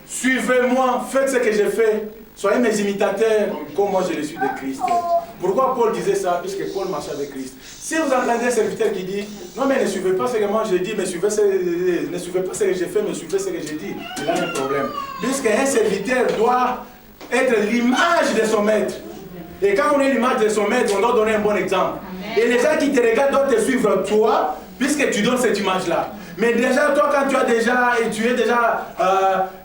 Suivez-moi, faites ce que j'ai fait. Soyez mes imitateurs, comme moi je le suis de Christ. Pourquoi Paul disait ça? Puisque Paul marchait avec Christ. Si vous entendez un serviteur qui dit, non mais ne suivez pas ce que moi je dis, ne suivez pas ce que j'ai fait, mais suivez ce que j'ai dit, il a un problème. Puisqu'un serviteur doit être l'image de son maître. Et quand on est l'image de son maître, on doit donner un bon exemple. Et les gens qui te regardent doivent te suivre toi, puisque tu donnes cette image-là. Mais déjà, toi, quand tu es déjà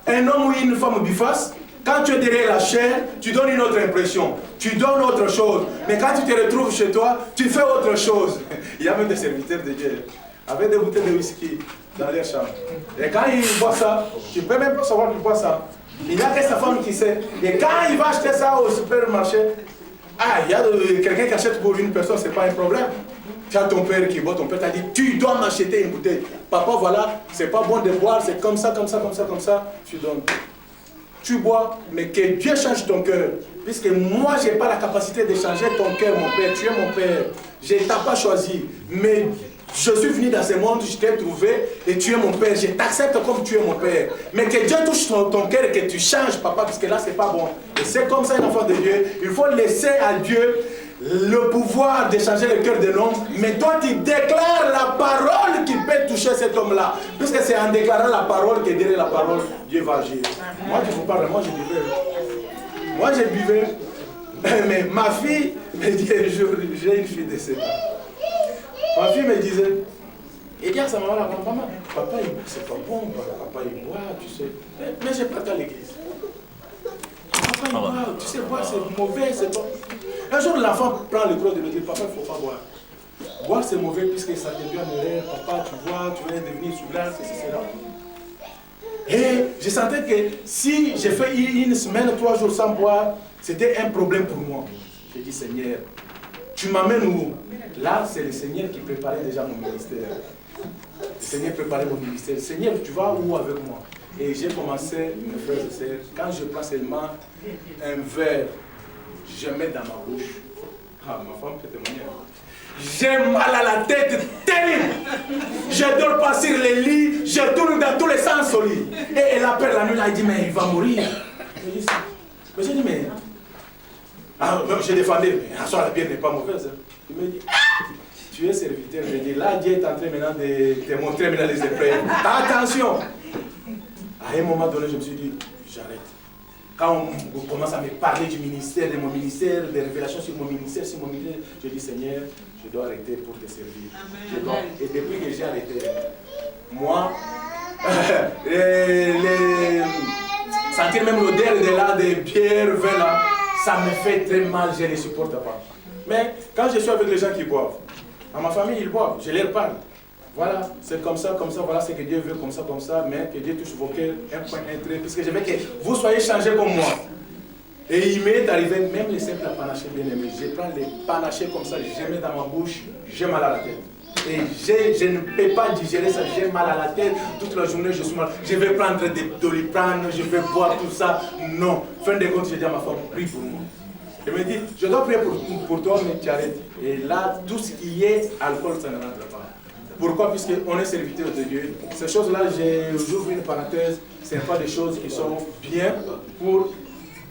un homme ou une femme biface, quand tu es derrière la chair, tu donnes une autre impression. Tu donnes autre chose. Mais quand tu te retrouves chez toi, tu fais autre chose. Il y a même des serviteurs de Dieu avec des bouteilles de whisky dans leur chambre. Et quand ils boivent ça, tu ne peux même pas savoir qu'ils boivent ça. Il n'y a que sa femme qui sait. Et quand il va acheter ça au supermarché, il y a quelqu'un qui achète pour une personne, ce n'est pas un problème. Tu as ton père qui boit, ton père t'a dit, tu dois m'acheter une bouteille. Papa, voilà, c'est pas bon de boire, c'est comme ça, comme ça, comme ça, comme ça. Tu donnes. Tu bois, mais que Dieu change ton cœur. Puisque moi, je n'ai pas la capacité de changer ton cœur, mon père. Tu es mon père. Je ne t'ai pas choisi. Mais je suis venu dans ce monde, je t'ai trouvé et tu es mon père. Je t'accepte comme tu es mon père. Mais que Dieu touche ton cœur et que tu changes, papa, parce que là, ce n'est pas bon. Et c'est comme ça, un enfant de Dieu. Il faut laisser à Dieu le pouvoir de changer le cœur de l'homme, mais toi tu déclares la parole qui peut toucher cet homme-là. Puisque c'est en déclarant la parole que derrière la parole, Dieu va agir. Moi je vous parle, moi je buvais. Moi je buvais. Mais ma fille me dit un jour, j'ai une fille de 7 ans. Ma fille me disait, et dit à sa maman, maman, papa c'est pas bon, papa il boit, tu sais. Mais je parte à l'église. Papa il boit, tu sais, boire c'est mauvais, c'est pas. Un jour, l'enfant prend le courage de me dire, papa, il ne faut pas boire. Boire, c'est mauvais puisque ça devient un erreur. Papa, tu vois, tu vas devenir sous glace, etc. Et je sentais que si j'ai fait une semaine, 3 jours sans boire, c'était un problème pour moi. J'ai dit, Seigneur, tu m'amènes où? Là, c'est le Seigneur qui préparait déjà mon ministère. Le Seigneur préparait mon ministère. Seigneur, tu vas où avec moi? Et j'ai commencé, mes frères et sœurs, quand je prends seulement un verre, je mets dans ma bouche. Ah, ma femme peut témoigner. J'ai mal à la tête terrible. Je ne dors pas sur le lit. Je tourne dans tous les sens au lit. Et elle appelle la nuit, là, elle dit, mais il va mourir. J'ai dit, mais... Ah, je défendais, mais en soi, la bière n'est pas mauvaise. Il me dit, tu es serviteur. Je dis, là, Dieu est en train maintenant de te montrer maintenant les épreuves. Attention. À un moment donné, je me suis dit, j'arrête. Quand on commence à me parler du ministère, de mon ministère, des révélations sur mon ministère, je dis, Seigneur, je dois arrêter pour te servir. Et depuis que j'ai arrêté, moi, sentir même l'odeur de bière, vin là, ça me fait très mal, je ne supporte pas. Mais quand je suis avec les gens qui boivent, dans ma famille, ils boivent, je leur parle. Voilà, c'est comme ça, voilà ce que Dieu veut, comme ça, mais que Dieu touche vos cœurs, un point, un trait, puisque je veux que vous soyez changés comme moi. Et il m'est arrivé, même les simples panachés bien aimés, je prends les panachés comme ça, je mets dans ma bouche, j'ai mal à la tête. Et je ne peux pas digérer ça, j'ai mal à la tête, toute la journée je suis mal. Je vais prendre des Doliprane, je vais boire tout ça. Non, fin de compte, je dis à ma femme, prie pour moi. Elle me dit, je dois prier pour toi, mais tu arrêtes. Et là, tout ce qui est alcool, ça ne rentre pas. Pourquoi? Puisqu'on est serviteur de Dieu. Ces choses-là, j'ouvre une parenthèse, ce n'est pas des choses qui sont bien pour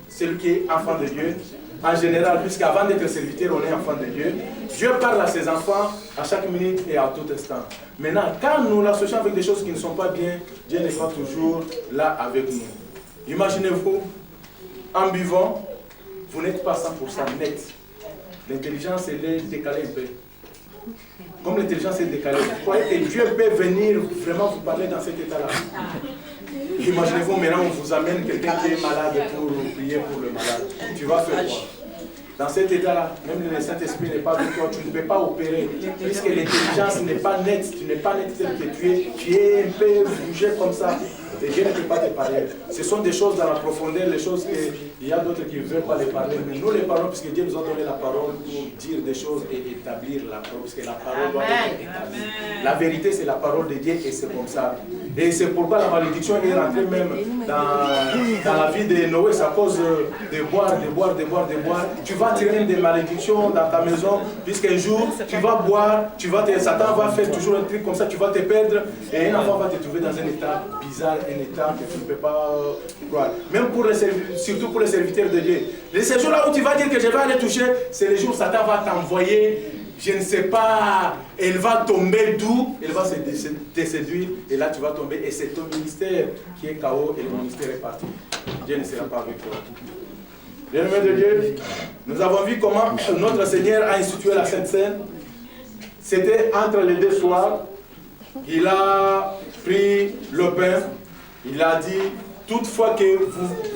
celui qui est enfant de Dieu. En général, puisqu'avant d'être serviteur, on est enfant de Dieu. Dieu parle à ses enfants à chaque minute et à tout instant. Maintenant, quand nous l'associons avec des choses qui ne sont pas bien, Dieu n'est pas toujours là avec nous. Imaginez-vous, en buvant, vous n'êtes pas 100% net. L'intelligence, elle est décalée un peu. Comme l'intelligence est décalée, vous croyez que Dieu peut venir vraiment vous parler dans cet état-là? Imaginez-vous maintenant, on vous amène quelqu'un qui est malade pour prier pour le malade. Tu vas faire quoi? Dans cet état-là, même le Saint-Esprit n'est pas avec toi, tu ne peux pas opérer. Puisque l'intelligence n'est pas nette, tu n'es pas net tel que tu es un peu bougé comme ça. Et Dieu ne peut pas te parler. Ce sont des choses dans la profondeur, les choses qu'il y a d'autres qui ne veulent pas les parler. Mais nous les parlons puisque Dieu nous a donné la parole pour dire des choses et établir la parole. Puisque la parole doit être établie. La vérité, c'est la parole de Dieu et c'est comme ça. Et c'est pourquoi la malédiction est rentrée même dans la vie de Noé. C'est à cause de boire. Tu vas va tirer des malédictions dans ta maison, puisqu'un jour, tu vas boire, Satan va faire toujours un truc comme ça, tu vas te perdre, et un enfant va te trouver dans un état bizarre, un état que tu ne peux pas croire. Même surtout pour les serviteurs de Dieu. Ces jours-là où tu vas dire que je vais aller toucher, c'est les jours où Satan va t'envoyer, je ne sais pas, elle va tomber d'où, elle va te séduire, et là tu vas tomber, et c'est ton ministère qui est KO, et le ministère est parti. Dieu ne sera pas avec toi. Bien-aimés de Dieu, nous avons vu comment notre Seigneur a institué la Sainte Seine. C'était entre les deux soirs, il a pris le pain, il a dit, toutefois que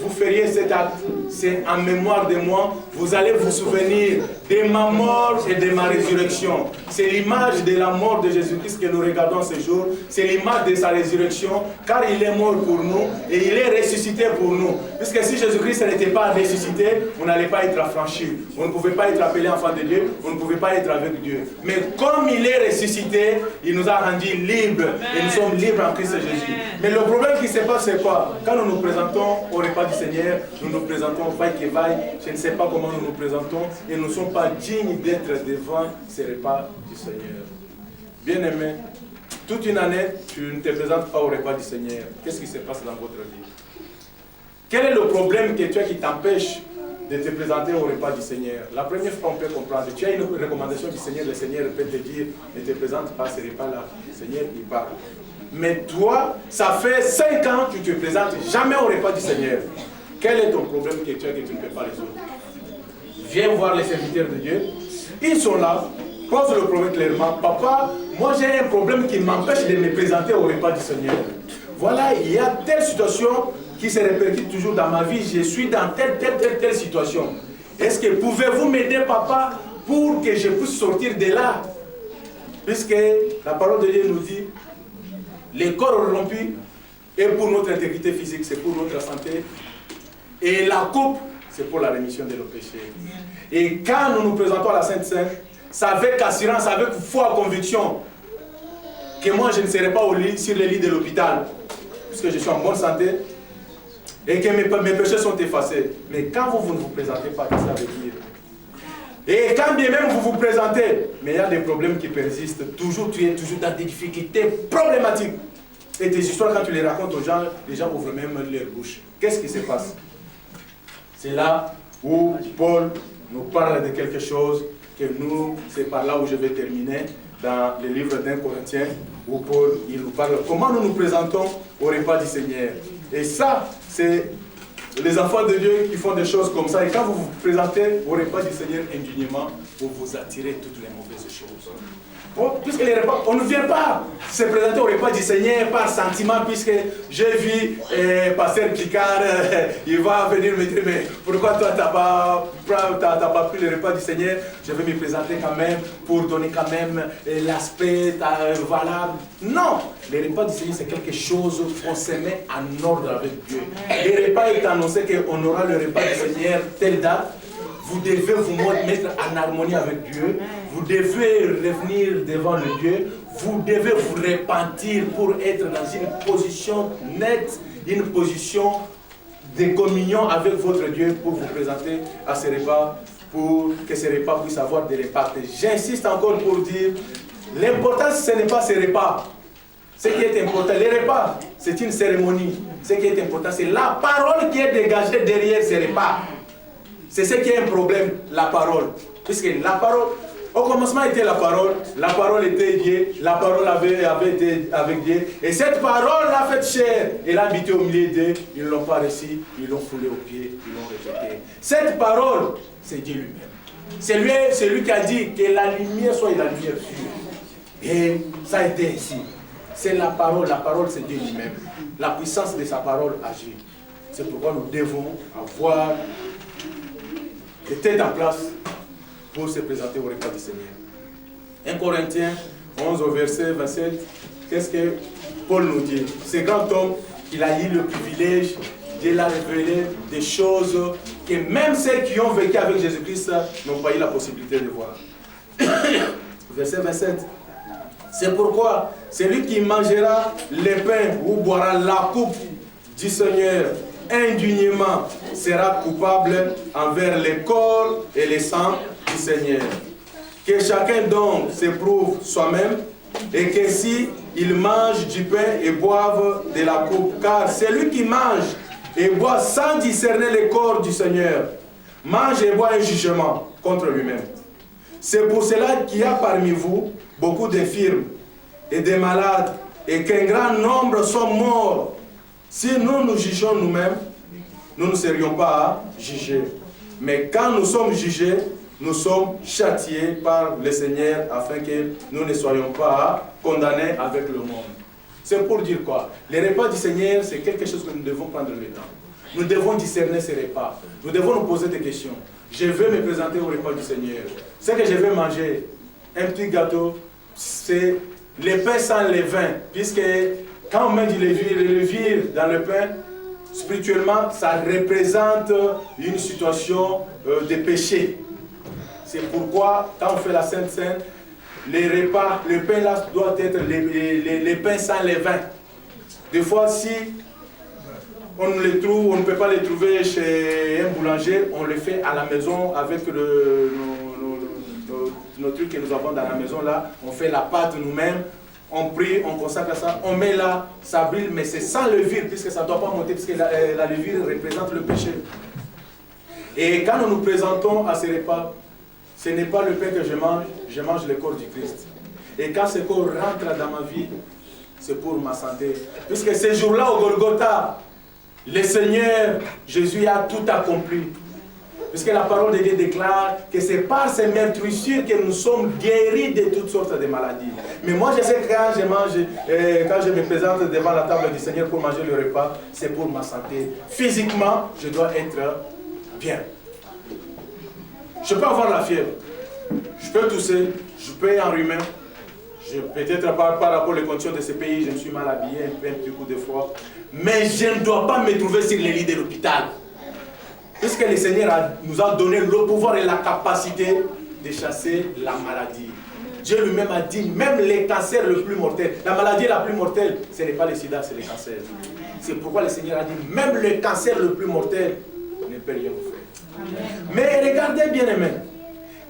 vous feriez cet acte, c'est en mémoire de moi, vous allez vous souvenir de ma mort et de ma résurrection. C'est l'image de la mort de Jésus-Christ que nous regardons ce jour. C'est l'image de sa résurrection, car il est mort pour nous et il est ressuscité pour nous. Puisque si Jésus-Christ n'était pas ressuscité, on n'allait pas être affranchi. On ne pouvait pas être appelé enfant de Dieu, on ne pouvait pas être avec Dieu. Mais comme il est ressuscité, il nous a rendus libres et nous sommes libres en Christ Jésus. Mais le problème qui se passe, c'est quoi? Quand nous nous présentons au repas du Seigneur, nous nous présentons vaille que vaille, je ne sais pas comment nous nous présentons et nous ne sommes pas dignes d'être devant ces repas du Seigneur. Bien-aimé, toute une année, tu ne te présentes pas au repas du Seigneur. Qu'est-ce qui se passe dans votre vie? Quel est le problème que tu as qui t'empêche de te présenter au repas du Seigneur? La première fois, on peut comprendre. Tu as une recommandation du Seigneur, le Seigneur peut te dire, ne te présente pas à ce repas-là. Le Seigneur, il parle. Mais toi, ça fait 5 ans que tu ne te présentes jamais au repas du Seigneur. Quel est ton problème que tu as que tu ne peux pas résoudre? Viens voir les serviteurs de Dieu. Ils sont là. Pose le problème clairement. Papa, moi j'ai un problème qui m'empêche de me présenter au repas du Seigneur. Voilà, il y a telle situation qui se répercute toujours dans ma vie. Je suis dans telle situation. Est-ce que pouvez-vous m'aider, papa, pour que je puisse sortir de là? Puisque la parole de Dieu nous dit, les corps rompus est pour notre intégrité physique, c'est pour notre santé. Et la coupe, c'est pour la rémission de nos péchés. Et quand nous nous présentons à la Sainte Seine, c'est avec assurance, avec foi, conviction, que moi je ne serai pas sur le lit de l'hôpital, puisque je suis en bonne santé, et que mes péchés sont effacés. Mais quand vous ne vous présentez pas, qu'est-ce que ça veut dire? Et quand bien même vous vous présentez, mais il y a des problèmes qui persistent. Toujours, tu es toujours dans des difficultés problématiques. Et tes histoires, quand tu les racontes aux gens, les gens ouvrent même leur bouche. Qu'est-ce qui se passe? C'est là où Paul nous parle de quelque chose que nous, c'est par là où je vais terminer, dans le livre d'1 Corinthiens, où Paul, il nous parle comment nous nous présentons au repas du Seigneur. Et ça, c'est les enfants de Dieu qui font des choses comme ça. Et quand vous vous présentez au repas du Seigneur indignement, vous attirez toutes les mauvaises choses. Puisque les repas, on ne vient pas se présenter au repas du Seigneur par sentiment, puisque j'ai vu Pasteur Picard, il va venir me dire, mais pourquoi toi tu n'as pas pris le repas du Seigneur? Je vais me présenter quand même pour donner quand même l'aspect valable. Non, le repas du Seigneur c'est quelque chose qu'on se met en ordre avec Dieu. Le repas est annoncé qu'on aura le repas du Seigneur telle date. Vous devez vous mettre en harmonie avec Dieu. Vous devez revenir devant le Dieu. Vous devez vous repentir pour être dans une position nette, une position de communion avec votre Dieu pour vous présenter à ce repas, pour que ce repas puisse avoir de l'impact. J'insiste encore pour dire, l'important ce n'est pas ce repas. Ce qui est important, les repas, c'est une cérémonie. Ce qui est important, c'est la parole qui est dégagée derrière ce repas. C'est ce qui est un problème, la parole. Puisque la parole, au commencement était la parole était Dieu, la parole avait été avec Dieu. Et cette parole l'a fait chair. Elle a habité au milieu d'eux, ils ne l'ont pas reçu, ils l'ont foulé aux pieds, ils l'ont rejeté. Cette parole, c'est Dieu lui-même. C'est lui qui a dit que la lumière soit la lumière pure. Et ça a été ainsi. C'est la parole c'est Dieu lui-même. La puissance de sa parole agit. C'est pourquoi nous devons avoir de tête en place pour se présenter au repas du Seigneur. 1 Corinthiens 11 au verset 27, qu'est-ce que Paul nous dit? Ce grand homme, il a eu le privilège de la révéler des choses que même ceux qui ont vécu avec Jésus-Christ n'ont pas eu la possibilité de voir. Verset 27. C'est pourquoi celui qui mangera le pain ou boira la coupe du Seigneur indignement sera coupable envers le corps et le sang du Seigneur. Que chacun donc s'éprouve soi-même, et que si il mange du pain et boive de la coupe, car celui qui mange et boit sans discerner le corps du Seigneur, mange et boit un jugement contre lui-même. C'est pour cela qu'il y a parmi vous beaucoup d'infirmes et des malades, et qu'un grand nombre sont morts. Si nous nous jugeons nous-mêmes, nous ne serions pas à juger. Mais quand nous sommes jugés, nous sommes châtiés par le Seigneur afin que nous ne soyons pas condamnés avec le monde. C'est pour dire quoi? Les repas du Seigneur, c'est quelque chose que nous devons prendre le temps. Nous devons discerner ces repas. Nous devons nous poser des questions. Je veux me présenter au repas du Seigneur. Ce que je vais manger, un petit gâteau, c'est le pain sans levain. Puisque quand on met du levure dans le pain, spirituellement, ça représente une situation de péché. C'est pourquoi, quand on fait la Sainte Seine, les repas, le pain là doit être les pains sans levain. Des fois, si on les trouve, on ne peut pas les trouver chez un boulanger, on les fait à la maison avec nos trucs que nous avons dans la maison là. On fait la pâte nous-mêmes, on prie, on consacre ça, on met là, ça brille, mais c'est sans levure, puisque ça ne doit pas monter, puisque la levure représente le péché. Et quand nous nous présentons à ces repas, ce n'est pas le pain que je mange le corps du Christ. Et quand ce corps rentre dans ma vie, c'est pour ma santé. Puisque ce jour-là, au Golgotha, le Seigneur, Jésus a tout accompli. Puisque la parole de Dieu déclare que c'est par ces meurtrissures que nous sommes guéris de toutes sortes de maladies. Mais moi, je sais que quand je mange, quand je me présente devant la table du Seigneur pour manger le repas, c'est pour ma santé. Physiquement, je dois être bien. Je peux avoir la fièvre, je peux tousser, je peux enrhumer. Peut-être par rapport aux conditions de ce pays, je me suis mal habillé, un petit coup de froid. Mais je ne dois pas me trouver sur les lits de l'hôpital. Puisque le Seigneur nous a donné le pouvoir et la capacité de chasser la maladie. Dieu lui-même a dit, même les cancers le plus mortel, la maladie la plus mortelle, ce n'est pas le sida, c'est le cancer. C'est pourquoi le Seigneur a dit, même le cancer le plus mortel ne peut rien vous faire. Mais regardez bien aimé,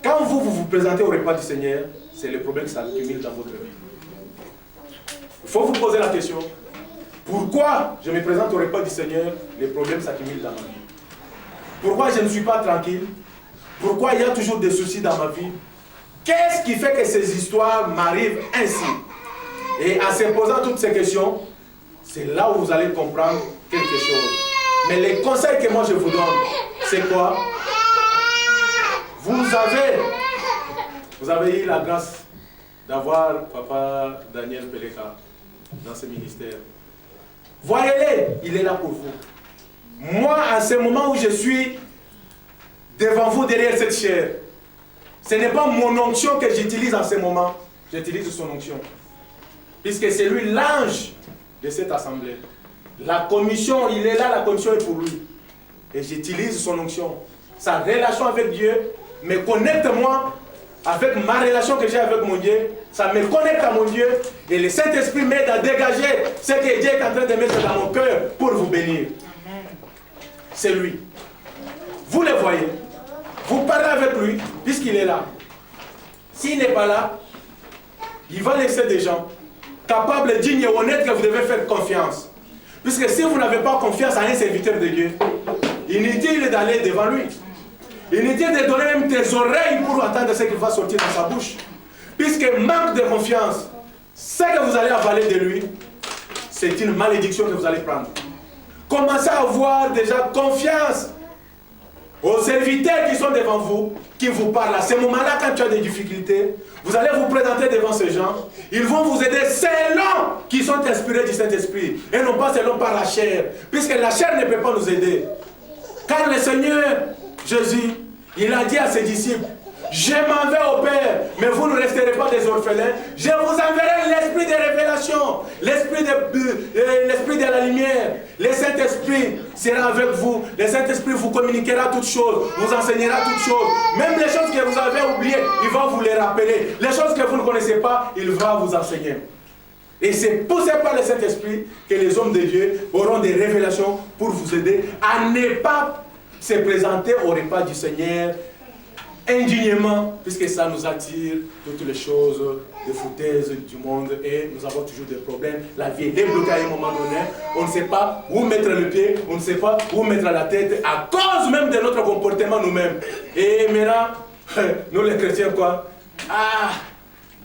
quand vous vous présentez au repas du Seigneur, c'est le problème qui s'accumule dans votre vie. Il faut vous poser la question, pourquoi je me présente au repas du Seigneur, les problèmes s'accumulent dans ma vie? Pourquoi je ne suis pas tranquille? Pourquoi il y a toujours des soucis dans ma vie? Qu'est-ce qui fait que ces histoires m'arrivent ainsi? Et en se posant toutes ces questions, c'est là où vous allez comprendre quelque chose. Mais les conseils que moi je vous donne, c'est quoi? Vous avez eu la grâce d'avoir Papa Daniel Peleka dans ce ministère. Voyez-le, il est là pour vous. Moi, à ce moment où je suis devant vous derrière cette chair, ce n'est pas mon onction que j'utilise en ce moment, j'utilise son onction. Puisque c'est lui l'ange de cette assemblée. La commission, il est là, la commission est pour lui. Et j'utilise son onction. Sa relation avec Dieu me connecte moi avec ma relation que j'ai avec mon Dieu. Ça me connecte à mon Dieu. Et le Saint-Esprit m'aide à dégager ce que Dieu est en train de mettre dans mon cœur pour vous bénir. C'est lui. Vous le voyez. Vous parlez avec lui, puisqu'il est là. S'il n'est pas là, il va laisser des gens capables, dignes et honnêtes que vous devez faire confiance. Puisque si vous n'avez pas confiance à un serviteur de Dieu, inutile d'aller devant lui. Inutile de donner même tes oreilles pour entendre ce qu'il va sortir dans sa bouche. Puisque manque de confiance, ce que vous allez avaler de lui, c'est une malédiction que vous allez prendre. Commencez à avoir déjà confiance aux serviteurs qui sont devant vous, qui vous parlent. À ce moment-là, quand tu as des difficultés, vous allez vous présenter devant ces gens. Ils vont vous aider selon qu'ils sont inspirés du Saint-Esprit et non pas selon par la chair. Puisque la chair ne peut pas nous aider. Car le Seigneur Jésus, il a dit à ses disciples, je m'en vais au Père, mais vous ne resterez pas des orphelins. Je vous enverrai l'esprit de révélation, l'esprit de la lumière. Le Saint-Esprit sera avec vous. Le Saint-Esprit vous communiquera toutes choses, vous enseignera toutes choses. Même les choses que vous avez oubliées, il va vous les rappeler. Les choses que vous ne connaissez pas, il va vous enseigner. Et c'est poussé par le Saint-Esprit que les hommes de Dieu auront des révélations pour vous aider à ne pas se présenter au repas du Seigneur indignement, puisque ça nous attire toutes les choses de foutaise du monde et nous avons toujours des problèmes. La vie est débloquée à un moment donné. On ne sait pas où mettre le pied, on ne sait pas où mettre la tête à cause même de notre comportement nous-mêmes. Et maintenant, nous les chrétiens quoi? Ah,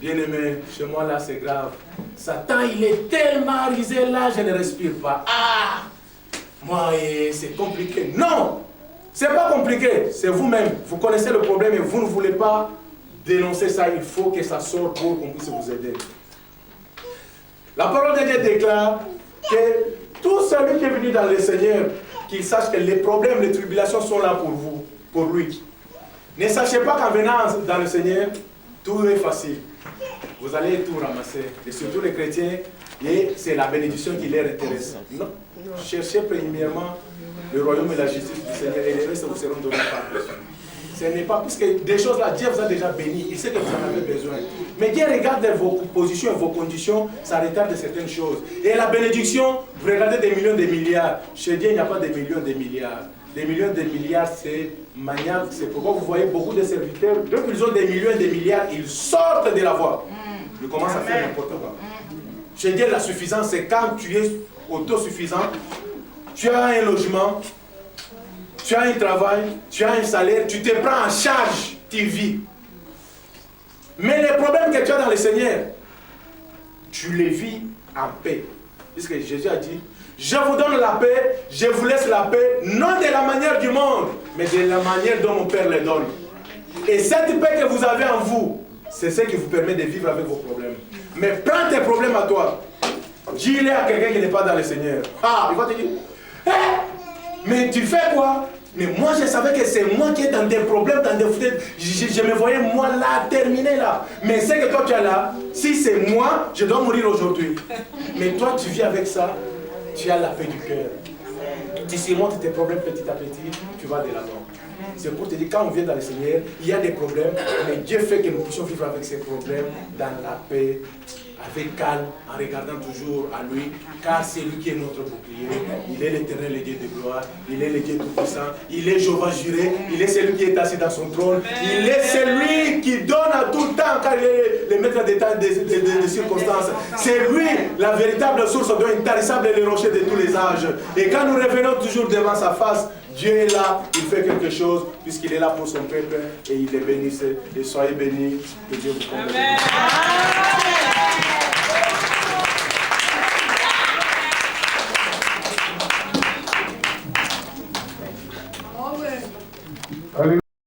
bien-aimé, chez moi là c'est grave. Satan il est tellement risé là, je ne respire pas. Ah, moi c'est compliqué. Non! C'est pas compliqué, c'est vous-même. Vous connaissez le problème et vous ne voulez pas dénoncer ça. Il faut que ça sorte pour qu'on puisse vous aider. La parole de Dieu déclare que tout celui qui est venu dans le Seigneur, qu'il sache que les problèmes, les tribulations sont là pour vous, pour lui. Ne sachez pas qu'en venant dans le Seigneur, tout est facile. Vous allez tout ramasser. Et surtout les chrétiens, c'est la bénédiction qui les intéresse. Non. Cherchez premièrement le royaume et la justice du Seigneur et les restes vous seront donnés par Dieu. Ce n'est pas, puisque des choses là, Dieu vous a déjà béni, il sait que vous en avez besoin. Mais Dieu regarde vos positions et vos conditions, ça retarde certaines choses. Et la bénédiction, vous regardez des millions, des milliards. Chez Dieu, il n'y a pas des millions, des milliards. Des millions, des milliards, c'est maniable. C'est pourquoi vous voyez beaucoup de serviteurs, dès qu'ils ont des millions, des milliards, ils sortent de la voie. Ils commencent à faire n'importe quoi. Chez Dieu, la suffisance, c'est quand tu es autosuffisant, tu as un logement, tu as un travail, tu as un salaire, tu te prends en charge, tu vis. Mais les problèmes que tu as dans le Seigneur, tu les vis en paix. Puisque Jésus a dit, je vous donne la paix, je vous laisse la paix, non de la manière du monde, mais de la manière dont mon Père les donne. Et cette paix que vous avez en vous, c'est ce qui vous permet de vivre avec vos problèmes. Mais prends tes problèmes à toi. Dis-les à quelqu'un qui n'est pas dans le Seigneur. Ah, il va te dire, hey, mais tu fais quoi? Mais moi je savais que c'est moi qui est dans des problèmes, dans des foutaises. Je me voyais moi là, terminé là. Mais c'est que toi tu es là. Si c'est moi, je dois mourir aujourd'hui. Mais toi tu vis avec ça, tu as la paix du cœur. Tu surmontes tes problèmes petit à petit, tu vas de l'avant. C'est pour te dire, quand on vient dans le Seigneur, il y a des problèmes, mais Dieu fait que nous puissions vivre avec ces problèmes dans la paix, avec calme, en regardant toujours à lui, car c'est lui qui est notre bouclier. Il est l'Éternel, le Dieu de gloire, il est le Dieu tout-puissant, il est Jéhovah juré, il est celui qui est assis dans son trône, il est celui qui donne à tout temps, car il est le maître des temps des circonstances. C'est lui, la véritable source d'eau intarissable et le rocher de tous les âges. Et quand nous revenons toujours devant sa face, Dieu est là, il fait quelque chose, puisqu'il est là pour son peuple, et il les bénisse. Et soyez bénis, que Dieu vous bénisse. Amen.